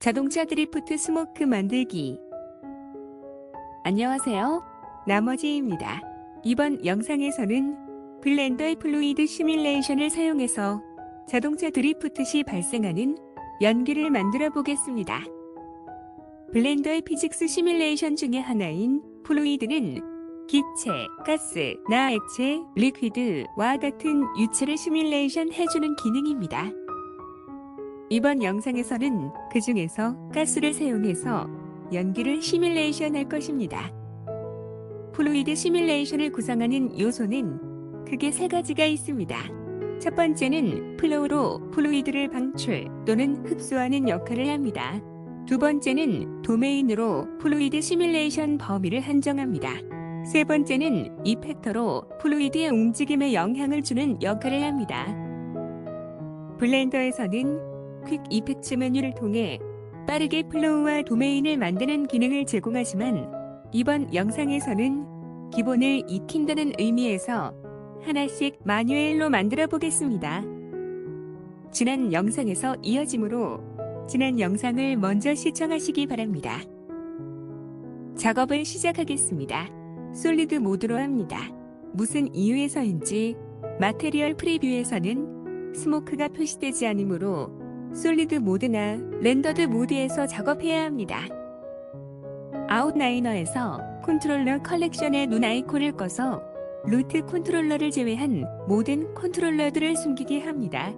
자동차 드리프트 스모크 만들기. 안녕하세요. 나머지입니다. 이번 영상에서는 블렌더의 플루이드 시뮬레이션을 사용해서 자동차 드리프트 시 발생하는 연기를 만들어 보겠습니다. 블렌더의 피직스 시뮬레이션 중에 하나인 플루이드는 기체, 가스, 나 액체, 리퀴드와 같은 유체를 시뮬레이션 해주는 기능입니다. 이번 영상에서는 그 중에서 가스를 사용해서 연기를 시뮬레이션 할 것입니다. 플루이드 시뮬레이션을 구성하는 요소는 크게 세 가지가 있습니다. 첫 번째는 플로우로 플루이드를 방출 또는 흡수하는 역할을 합니다. 두 번째는 도메인으로 플루이드 시뮬레이션 범위를 한정합니다. 세 번째는 이펙터로 플루이드의 움직임에 영향을 주는 역할을 합니다. 블렌더에서는 퀵 이펙트 메뉴를 통해 빠르게 플로우와 도메인을 만드는 기능을 제공하지만 이번 영상에서는 기본을 익힌다는 의미에서 하나씩 마뉴얼로 만들어 보겠습니다. 지난 영상에서 이어지므로 지난 영상을 먼저 시청하시기 바랍니다. 작업을 시작하겠습니다. 솔리드 모드로 합니다. 무슨 이유에서인지 마테리얼 프리뷰에서는 스모크가 표시되지 않으므로 솔리드 모드나 렌더드 모드에서 작업해야 합니다. 아웃라이너에서 컨트롤러 컬렉션의 눈 아이콘을 꺼서 루트 컨트롤러를 제외한 모든 컨트롤러들을 숨기게 합니다.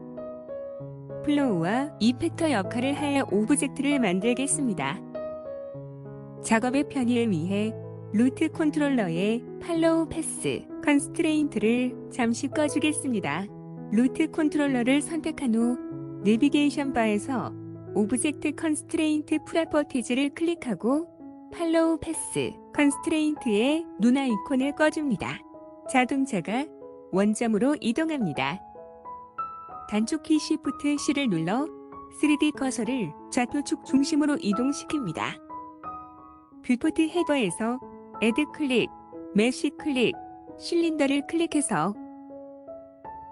플로우와 이펙터 역할을 할 오브젝트를 만들겠습니다. 작업의 편의를 위해 루트 컨트롤러의 팔로우 패스 컨스트레인트를 잠시 꺼주겠습니다. 루트 컨트롤러를 선택한 후 내비게이션 바에서 오브젝트 컨스트레인트 프로퍼티즈를 클릭하고 팔로우 패스 컨스트레인트의 눈 아이콘을 꺼줍니다. 자동차가 원점으로 이동합니다. 단축키 Shift C를 눌러 3D 커서를 좌표축 중심으로 이동시킵니다. 뷰포트 헤더에서 Add 클릭, 메쉬 클릭, 실린더를 클릭해서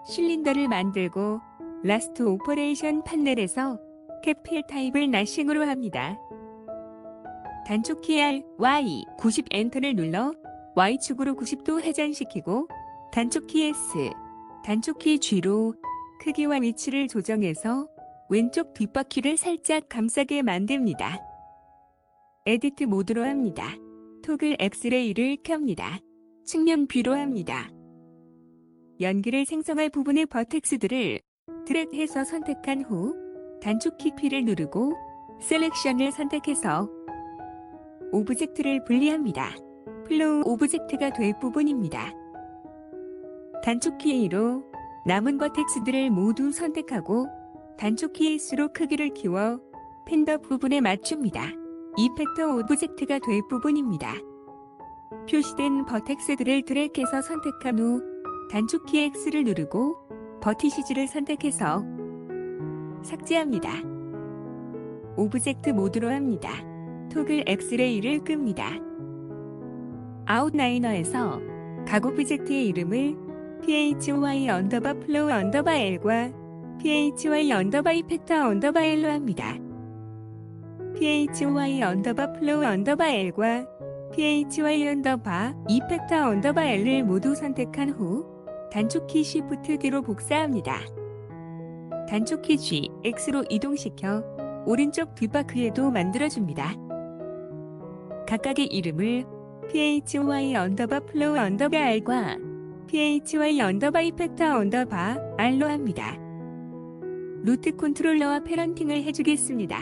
실린더를 만들고 라스트 오퍼레이션 판넬에서 캡필 타입을 나싱으로 합니다. 단축키 R, Y, 90 엔터를 눌러 Y축으로 90도 회전시키고 단축키 S, 단축키 G로 크기와 위치를 조정해서 왼쪽 뒷바퀴를 살짝 감싸게 만듭니다. 에디트 모드로 합니다. 토글 엑스레이를 켭니다. 측면 뷰로 합니다. 연기를 생성할 부분의 버텍스들을 드래그해서 선택한 후 단축키 P를 누르고 셀렉션을 선택해서 오브젝트를 분리합니다. 플로우 오브젝트가 될 부분입니다. 단축키 A로 남은 버텍스들을 모두 선택하고 단축키 S로 크기를 키워 팬더 부분에 맞춥니다. 이펙터 오브젝트가 될 부분입니다. 표시된 버텍스들을 드래그해서 선택한 후 단축키 X를 누르고 버티시즈를 선택해서 삭제합니다. 오브젝트 모드로 합니다. 토글 엑스레이를 끕니다. 아웃라이너에서 각 오브젝트의 이름을 phy 언더바 플로우 언더바 L과 phy 언더바 이펙터 언더바 L로 합니다. phy 언더바 플로우 언더바 L과 phy 언더바 이펙터 언더바 L을 모두 선택한 후 단축키 Shift D로 복사합니다. 단축키 G, X로 이동시켜 오른쪽 뒷바퀴에도 만들어줍니다. 각각의 이름을 phy 언더바 플로우 언더바 R과 phy 언더바 이펙터 언더바 R로 합니다. 루트 컨트롤러와 패런팅을 해주겠습니다.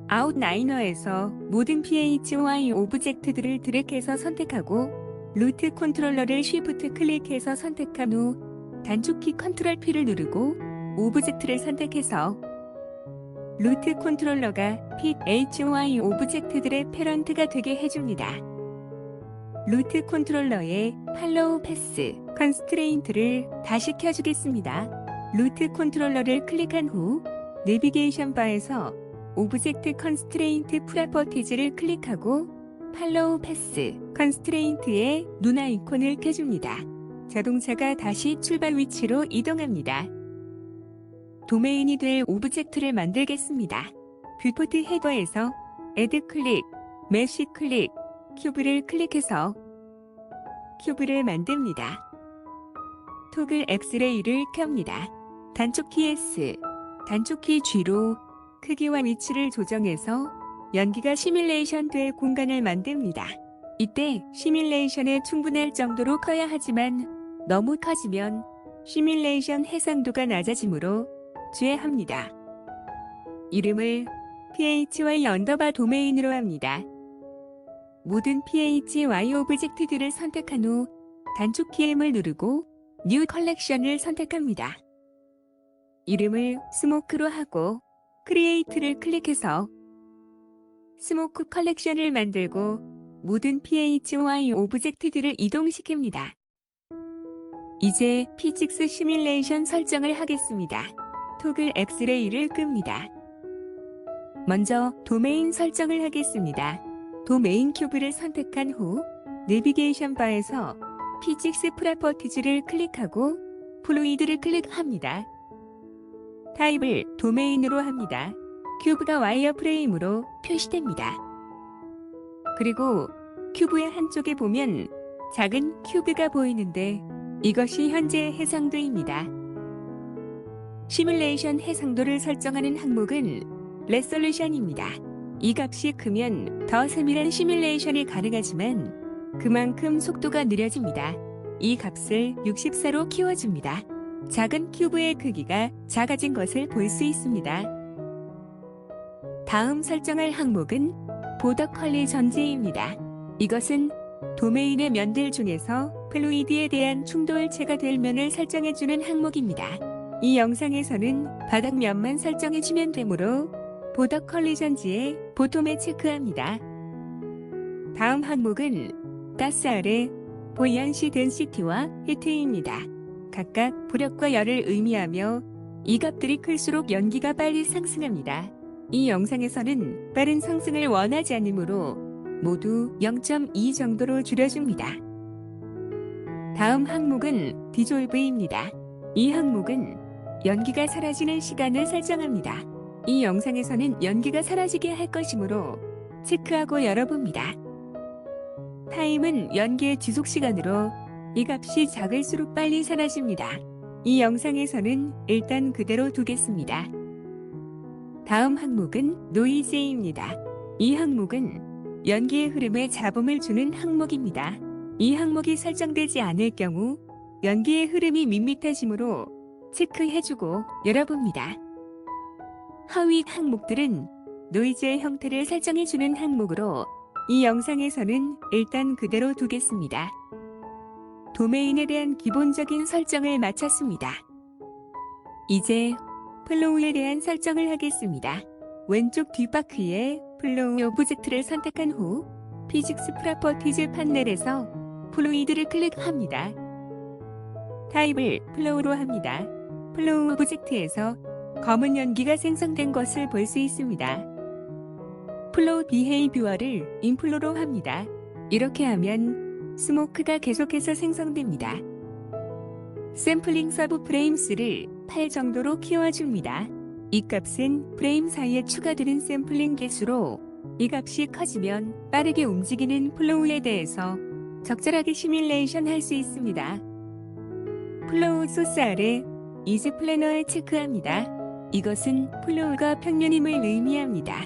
아웃라이너에서 모든 phy 오브젝트들을 드래그해서 선택하고 루트 컨트롤러를 Shift 클릭해서 선택한 후 단축키 컨트롤 P를 누르고 오브젝트를 선택해서 루트 컨트롤러가 phy 오브젝트들의 패런트가 되게 해줍니다. 루트 컨트롤러의 팔로우 패스 컨스트레인트를 다시 켜주겠습니다. 루트 컨트롤러를 클릭한 후 내비게이션 바에서 오브젝트 컨스트레인트 프로퍼티즈를 클릭하고 팔로우 패스 컨스트레인트의 눈 아이콘을 켜줍니다. 자동차가 다시 출발 위치로 이동합니다. 도메인이 될 오브젝트를 만들겠습니다. 뷰포트 헤더에서 애드 클릭, 메쉬 클릭, 큐브를 클릭해서 큐브를 만듭니다. 토글 엑스레이를 켭니다. 단축키 S, 단축키 G로 크기와 위치를 조정해서 연기가 시뮬레이션 될 공간을 만듭니다. 이때 시뮬레이션에 충분할 정도로 커야 하지만 너무 커지면 시뮬레이션 해상도가 낮아지므로 주의합니다. 이름을 phy 도메인으로 합니다. 모든 phy 오브젝트들을 선택한 후 단축키 M을 누르고 New 컬렉션을 선택합니다. 이름을 스모크로 하고 크리에이트를 클릭해서 스모크 컬렉션을 만들고 모든 phy 오브젝트들을 이동시킵니다. 이제 피직스 시뮬레이션 설정을 하겠습니다. 토글 엑스레이를 끕니다. 먼저 도메인 설정을 하겠습니다. 도메인 큐브를 선택한 후 내비게이션 바에서 피직스 프로퍼티즈를 클릭하고 플루이드를 클릭합니다. 타입을 도메인으로 합니다. 큐브가 와이어프레임으로 표시됩니다. 그리고 큐브의 한쪽에 보면 작은 큐브가 보이는데 이것이 현재 해상도입니다. 시뮬레이션 해상도를 설정하는 항목은 레솔루션입니다. 이 값이 크면 더 세밀한 시뮬레이션이 가능하지만 그만큼 속도가 느려집니다. 이 값을 64로 키워줍니다. 작은 큐브의 크기가 작아진 것을 볼 수 있습니다. 다음 설정할 항목은 보더 컬리 전제입니다. 이것은 도메인의 면들 중에서 플루이드에 대한 충돌체가 될 면을 설정해주는 항목입니다. 이 영상에서는 바닥면만 설정해주면 되므로 보더 컬리전지에 보톰에 체크합니다. 다음 항목은 가스 아래 보이언시 덴시티와 히트입니다. 각각 부력과 열을 의미하며 이 값들이 클수록 연기가 빨리 상승합니다. 이 영상에서는 빠른 상승을 원하지 않으므로 모두 0.2 정도로 줄여줍니다. 다음 항목은 디졸브입니다. 이 항목은 연기가 사라지는 시간을 설정합니다. 이 영상에서는 연기가 사라지게 할 것이므로 체크하고 열어봅니다. 타임은 연기의 지속 시간으로 이 값이 작을수록 빨리 사라집니다. 이 영상에서는 일단 그대로 두겠습니다. 다음 항목은 노이즈입니다. 이 항목은 연기의 흐름에 잡음을 주는 항목입니다. 이 항목이 설정되지 않을 경우 연기의 흐름이 밋밋해지므로 체크해주고 열어봅니다. 하위 항목들은 노이즈의 형태를 설정해주는 항목으로 이 영상에서는 일단 그대로 두겠습니다. 도메인에 대한 기본적인 설정을 마쳤습니다. 이제 플로우에 대한 설정을 하겠습니다. 왼쪽 뒷바퀴에 플로우 오브젝트를 선택한 후 피직스 프로퍼티즈 판넬에서 플루이드를 클릭합니다. 타입을 플로우로 합니다. 플로우 오브젝트에서 검은 연기가 생성된 것을 볼 수 있습니다. 플로우 비헤이비어를 인플로로 합니다. 이렇게 하면 스모크가 계속해서 생성됩니다. 샘플링 서브 프레임스를 8 정도로 키워줍니다. 이 값은 프레임 사이에 추가되는 샘플링 개수로 이 값이 커지면 빠르게 움직이는 플로우에 대해서 적절하게 시뮬레이션 할 수 있습니다. 플로우 소스 아래 이즈 플래너에 체크합니다. 이것은 플로우가 평면임을 의미합니다.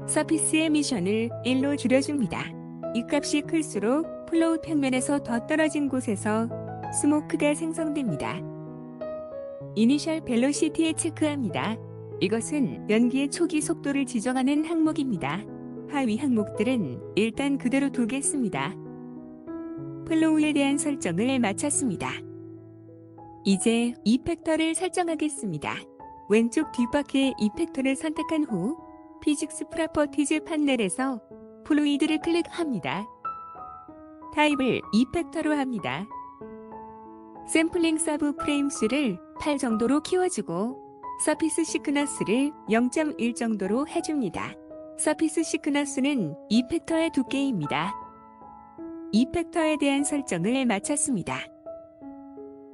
서피스 에미션을 1로 줄여줍니다. 이 값이 클수록 플로우 평면에서 더 떨어진 곳에서 스모크가 생성됩니다. 이니셜 벨로시티에 체크합니다. 이것은 연기의 초기 속도를 지정하는 항목입니다. 하위 항목들은 일단 그대로 두겠습니다. 플로우에 대한 설정을 마쳤습니다. 이제 이펙터를 설정하겠습니다. 왼쪽 뒷바퀴의 이펙터를 선택한 후 피직스 프로퍼티즈 판넬에서 플루이드를 클릭합니다. 타입을 이펙터로 합니다. 샘플링 서브 프레임수를 8 정도로 키워주고 서피스 시크너스를 0.1 정도로 해줍니다. 서피스 시크너스는 이펙터의 두께입니다. 이펙터에 대한 설정을 마쳤습니다.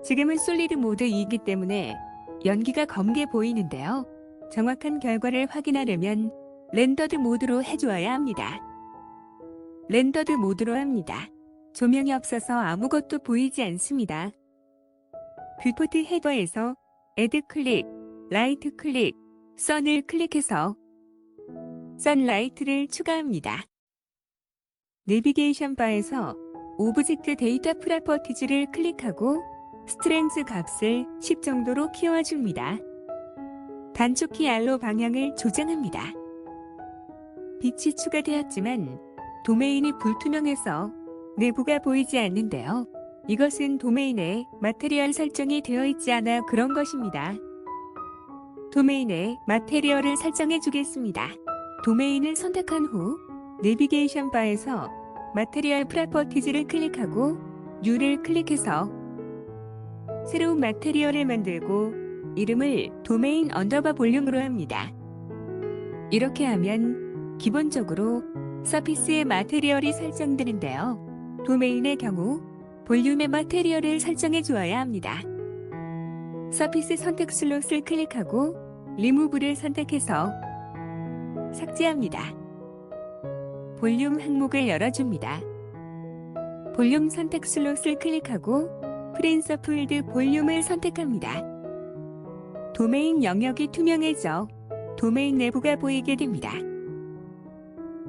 지금은 솔리드 모드이기 때문에 연기가 검게 보이는데요. 정확한 결과를 확인하려면 렌더드 모드로 해주어야 합니다. 렌더드 모드로 합니다. 조명이 없어서 아무것도 보이지 않습니다. 뷰포트 헤더에서 애드 클릭, 라이트 클릭, 선을 클릭해서 선라이트를 추가합니다. 내비게이션 바에서 오브젝트 데이터 프로퍼티즈를 클릭하고 스트렝스 값을 10 정도로 키워줍니다. 단축키 R로 방향을 조정합니다. 빛이 추가되었지만 도메인이 불투명해서 내부가 보이지 않는데요. 이것은 도메인에 마테리얼 설정이 되어 있지 않아 그런 것입니다. 도메인에 마테리얼을 설정해 주겠습니다. 도메인을 선택한 후 내비게이션 바에서 마테리얼 프로퍼티즈를 클릭하고 New를 클릭해서 새로운 마테리얼을 만들고 이름을 도메인 언더바 볼륨으로 합니다. 이렇게 하면 기본적으로 서피스의 마테리얼이 설정되는데요. 도메인의 경우 볼륨의 마테리얼을 설정해 주어야 합니다. 서피스 선택 슬롯을 클릭하고 리무브를 선택해서 삭제합니다. 볼륨 항목을 열어줍니다. 볼륨 선택 슬롯을 클릭하고 프린서 필드 볼륨을 선택합니다. 도메인 영역이 투명해져 도메인 내부가 보이게 됩니다.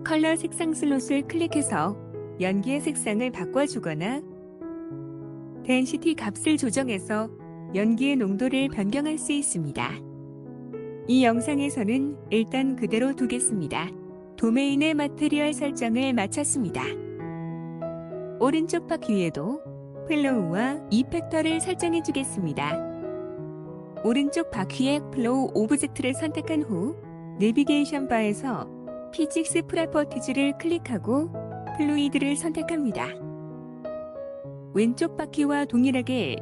컬러 색상 슬롯을 클릭해서 연기의 색상을 바꿔주거나 덴시티 값을 조정해서 연기의 농도를 변경할 수 있습니다. 이 영상에서는 일단 그대로 두겠습니다. 도메인의 마테리얼 설정을 마쳤습니다. 오른쪽 바퀴에도 플로우와 이펙터를 설정해 주겠습니다. 오른쪽 바퀴에 플로우 오브젝트를 선택한 후 내비게이션 바에서 피직스 프로퍼티즈를 클릭하고 플루이드를 선택합니다. 왼쪽 바퀴와 동일하게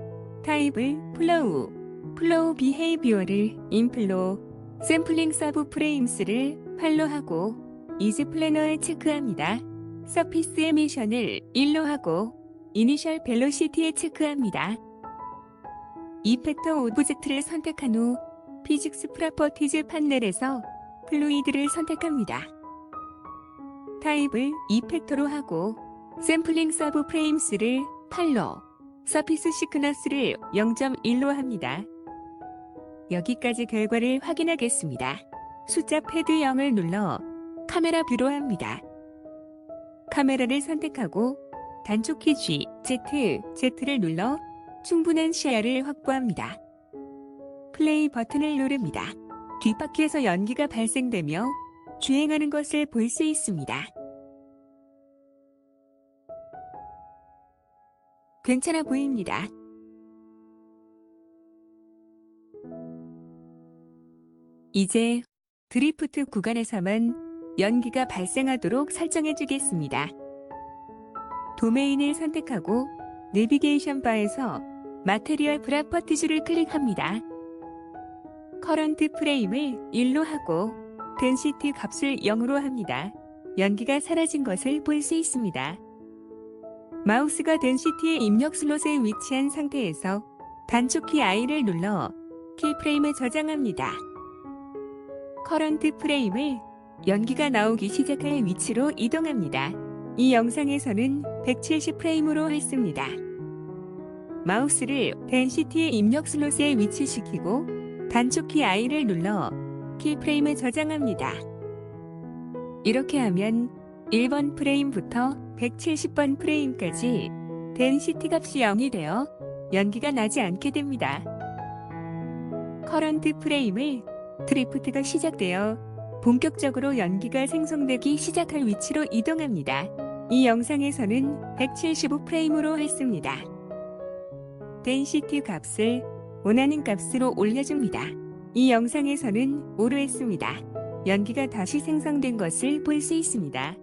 타입을 플로우 비헤이비어를 인플로우, 샘플링 서브 프레임스를 팔로하고 이즈 플래너에 체크합니다. 서피스 에미션을 1로 하고 이니셜 벨로시티에 체크합니다. 이펙터 오브젝트를 선택한 후 피직스 프로퍼티즈 판넬에서 플루이드를 선택합니다. 타입을 이펙터로 하고 샘플링 서브 프레임스를 8로, 서피스 시크너스를 0.1로 합니다. 여기까지 결과를 확인하겠습니다. 숫자 패드 0을 눌러 카메라 뷰로 합니다. 카메라를 선택하고 단축키 G, Z를 눌러 충분한 시야를 확보합니다. 플레이 버튼을 누릅니다. 뒷바퀴에서 연기가 발생되며 주행하는 것을 볼 수 있습니다. 괜찮아 보입니다. 이제 드리프트 구간에서만 연기가 발생하도록 설정해 주겠습니다. 도메인을 선택하고 내비게이션 바에서 마테리얼 프로퍼티즈를 클릭합니다. 커런트 프레임을 1로 하고 덴시티 값을 0으로 합니다. 연기가 사라진 것을 볼 수 있습니다. 마우스가 덴시티의 입력 슬롯에 위치한 상태에서 단축키 I를 눌러 키프레임을 저장합니다. 커런트 프레임을 연기가 나오기 시작할 위치로 이동합니다. 이 영상에서는 170프레임으로 했습니다. 마우스를 덴시티의 입력 슬롯에 위치시키고 단축키 I를 눌러 키프레임을 저장합니다. 이렇게 하면 1번 프레임부터 170번 프레임까지 덴시티 값이 0이 되어 연기가 나지 않게 됩니다. 커런트 프레임을 드리프트가 시작되어 본격적으로 연기가 생성되기 시작할 위치로 이동합니다. 이 영상에서는 175프레임으로 했습니다. 덴시티 값을 원하는 값으로 올려줍니다. 이 영상에서는 5로 했습니다. 연기가 다시 생성된 것을 볼 수 있습니다.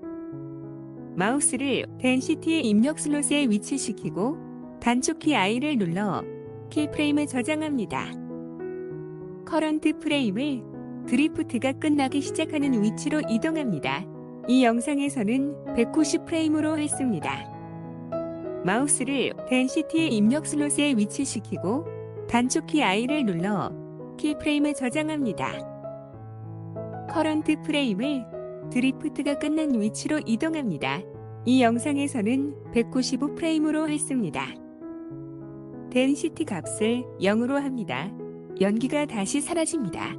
마우스를 덴시티의 입력 슬롯에 위치시키고 단축키 I를 눌러 키프레임을 저장합니다. 커런트 프레임을 드리프트가 끝나기 시작하는 위치로 이동합니다. 이 영상에서는 190프레임으로 했습니다. 마우스를 덴시티의 입력 슬롯에 위치시키고 단축키 I를 눌러 키프레임을 저장합니다. 커런트 프레임을 드리프트가 끝난 위치로 이동합니다. 이 영상에서는 195프레임으로 했습니다. 덴시티 값을 0으로 합니다. 연기가 다시 사라집니다.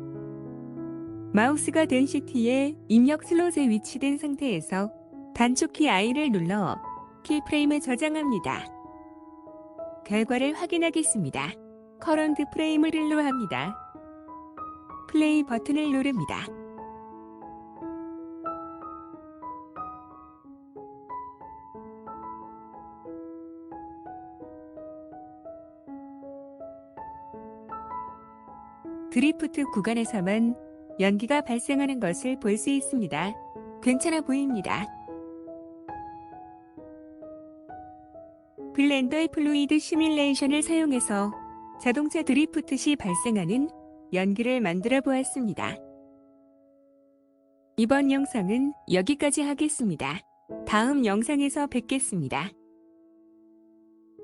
마우스가 덴시티의 입력 슬롯에 위치된 상태에서 단축키 I를 눌러 키프레임에 저장합니다. 결과를 확인하겠습니다. 커런트 프레임을 1로 합니다. 플레이 버튼을 누릅니다. 드리프트 구간에서만 연기가 발생하는 것을 볼 수 있습니다. 괜찮아 보입니다. 블렌더의 플루이드 시뮬레이션을 사용해서 자동차 드리프트 시 발생하는 연기를 만들어 보았습니다. 이번 영상은 여기까지 하겠습니다. 다음 영상에서 뵙겠습니다.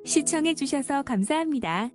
시청해 주셔서 감사합니다.